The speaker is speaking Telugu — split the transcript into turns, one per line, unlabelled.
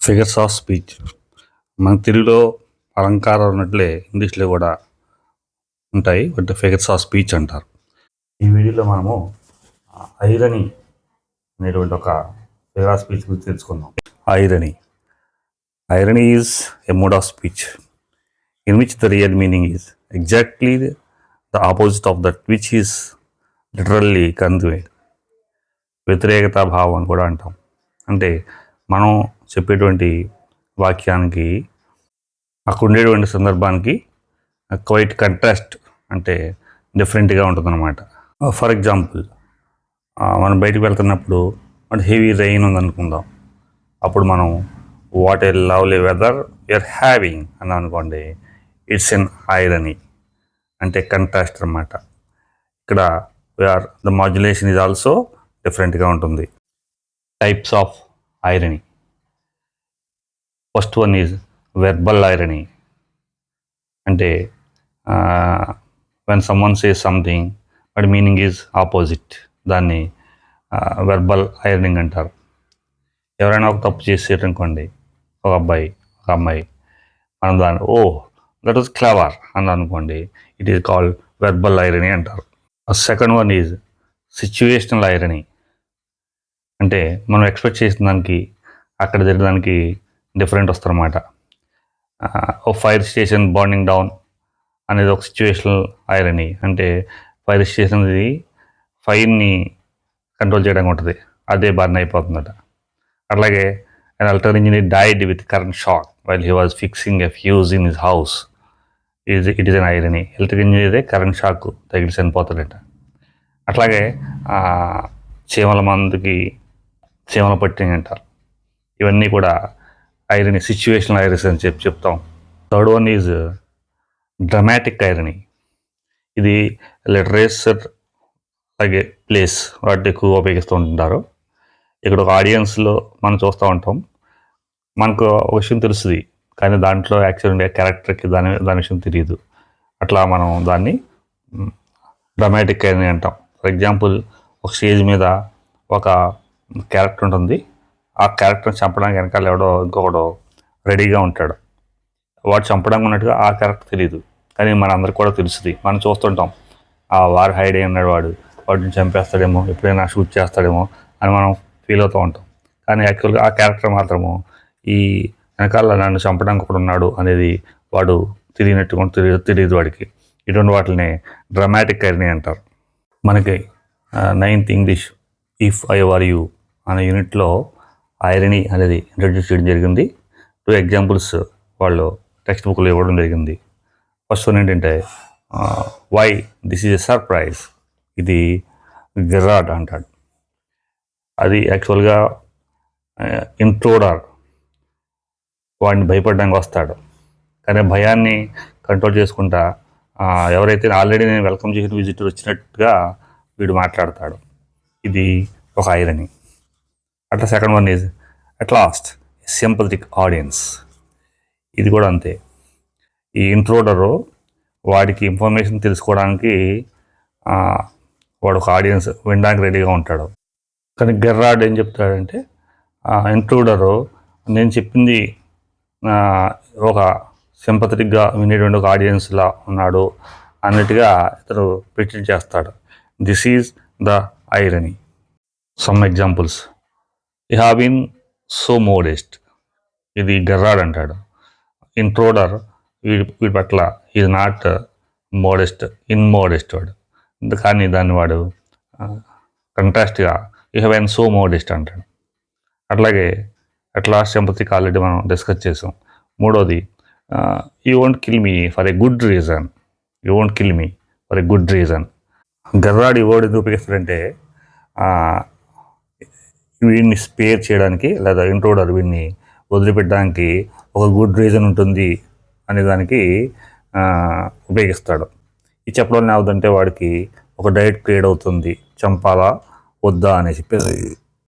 ఫిగర్స్ ఆఫ్ స్పీచ్ మన తెలుగులో అలంకారాలు ఉన్నట్లే ఇంగ్లీష్లో కూడా ఉంటాయి. బట్ ఫిగర్స్ ఆఫ్ స్పీచ్ అంటారు. ఈ వీడియోలో మనము ఐరనీ అనేటువంటి ఒక ఫిగర్ ఆఫ్ స్పీచ్ గురించి తెలుసుకుందాం. Irony is a mode of speech in which the real meaning is exactly the opposite of that which is literally conveyed. వ్యతిరేకతా భావం అని కూడా అంటాం. అంటే మనం చెప్పేటువంటి వాక్యానికి అక్కడ ఉండేటువంటి సందర్భానికి క్వైట్ కంట్రాస్ట్ అంటే డిఫరెంట్గా ఉంటుందన్నమాట. ఫర్ ఎగ్జాంపుల్, మనం బయటకు వెళ్తున్నప్పుడు అంటే హెవీ రెయిన్ ఉందనుకుందాం. అప్పుడు మనం what a lovely weather you are having అని అనుకోండి, ఇట్స్ ఎన్ ఐరనీ అంటే కంట్రాస్ట్ అన్నమాట. ఇక్కడ ద మాడ్యులేషన్ ఈజ్ ఆల్సో డిఫరెంట్గా ఉంటుంది. Types of irony. First one is verbal irony. అంటే when someone says something but meaning is opposite, దాన్ని వెర్బల్ ఐరనింగ్ అంటారు. ఎవరైనా ఒక తప్పు చేసేటనుకోండి, ఒక అబ్బాయి ఒక అమ్మాయి, మనం దాన్ని దట్ వాజ్ క్లవర్ అని అనుకోండి, it is called verbal irony అంటారు. Second one is situational irony. అంటే మనం ఎక్స్పెక్ట్ చేసిన దానికి అక్కడ జరిగేదానికి డిఫరెంట్ వస్తుందన్నమాట. Oh fire station burning down అనేది ఒక సిచ్యువేషనల్ ఐరనీ. అంటే ఫైర్ స్టేషన్ ఇది ఫైర్ని కంట్రోల్ చేయడానికి ఉంటుంది, అదే బర్న్ అయిపోతుందట. అట్లాగే an electrical engineer died with current shock while he was fixing a fuse in his house. It is an irony. Electrical ఇంజనీరే కరెంట్ షాక్ తగిలి చనిపోతాడట. అట్లాగే చీమల మందుకి చీమల పట్టింగ్ అంటారు. ఇవన్నీ కూడా ఐరనీ, సిచ్యువేషనల్ ఐరనీ అని చెప్తాం. Third one is dramatic irony. ఇది లిటరేచర్ అలాగే ప్లేస్ వాటి ఎక్కువగా ఉపయోగిస్తూ ఉంటుంటారు. ఇక్కడ ఒక ఆడియన్స్లో మనం చూస్తూ ఉంటాం, మనకు ఒక విషయం తెలుస్తుంది, కానీ దాంట్లో యాక్చువల్గా క్యారెక్టర్కి దాని విషయం తెలియదు. అట్లా మనం దాన్ని డ్రమాటిక్ ఐరనీ అంటాం. ఫర్ ఎగ్జాంపుల్, ఒక స్టేజ్ మీద ఒక క్యారెక్టర్ ఉంటుంది, ఆ క్యారెక్టర్ని చంపడానికి వెనకాల ఇంకొకడు రెడీగా ఉంటాడు. వాడు చంపడానికి ఉన్నట్టుగా ఆ క్యారెక్టర్ తెలియదు, కానీ మన అందరికి కూడా తెలుస్తుంది. మనం చూస్తుంటాం, వారు హైడ్ అయి ఉన్నాడు, వాడిని చంపేస్తాడేమో, ఎప్పుడైనా షూట్ చేస్తాడేమో అని మనం ఫీల్ అవుతూ ఉంటాం. కానీ యాక్చువల్గా ఆ క్యారెక్టర్ మాత్రము ఈ వెనకాల నన్ను చంపడానికి ఒకడు ఉన్నాడు అనేది వాడు తెలియదు వాడికి. ఇటువంటి వాటిని డ్రమాటిక్ ఐరనీ అంటారు. మనకి 9th English if I were you అనే యూనిట్లో ఐరనీ అనేది ఇంట్రడ్యూస్ చేయడం జరిగింది. 2 ఎగ్జాంపుల్స్ వాళ్ళు టెక్స్ట్ బుక్లో ఇవ్వడం జరిగింది. ఫస్ట్ వన్ ఏంటంటే, why this is a surprise. ఇది గెర్రార్డ్ అంటాడు. అది యాక్చువల్గా ఇంట్రూడర్, వాడిని భయపడడానికి వస్తాడు, కానీ భయాన్ని కంట్రోల్ చేసుకుంటా ఎవరైతే ఆల్రెడీ నేను వెల్కమ్ చేసిన విజిటర్ వచ్చినట్టుగా వీడు మాట్లాడతాడు. ఇది ఒక ఐరనీ. అట్లా second one is at last sympathetic audience. ఇది కూడా అంతే. ఈ ఇంట్రూడరు వాడికి ఇన్ఫర్మేషన్ తెలుసుకోవడానికి వాడు ఒక ఆడియన్స్ వినడానికి రెడీగా ఉంటాడు. కానీ గెర్రార్డ్ ఏం చెప్తాడంటే, ఇంట్రూడరు నేను చెప్పింది ఒక సింపథెటిక్గా వినేటువంటి ఒక ఆడియన్స్లా ఉన్నాడు అన్నట్టుగా ఇతను ప్రిటెండ్ చేస్తాడు. This is the irony. Some examples, you have been so modest. ఇది గెర్రార్డ్ అంటాడు. ఇంట్రూడర్ వీడి పట్ల ఈజ్ నాట్ మోడెస్ట్, ఇన్మోడెస్ట్ వాడు, కానీ దాన్ని వాడు కంట్రాస్ట్గా you have been so modest అంటాడు. అట్లాగే అట్లా సింపథిక్ ఆల్రెడీ మనం డిస్కస్ చేసాం. మూడోది, you won't kill me for a good reason. You won't kill me for a good reason. Gerrard ఈ వర్డ్ ఎందుకు ఉపయోగిస్తాడంటే, వీడిని స్పేర్ చేయడానికి లేదా ఇంట్రూడర్ వీడిని వదిలిపెట్టడానికి ఒక గుడ్ రీజన్ ఉంటుంది అనే దానికి ఉపయోగిస్తాడు. ఇది చెప్పడం ఏమవుతుందంటే వాడికి ఒక డైట్ క్రియేట్ అవుతుంది, చంపాలా వద్దా అని చెప్పేసి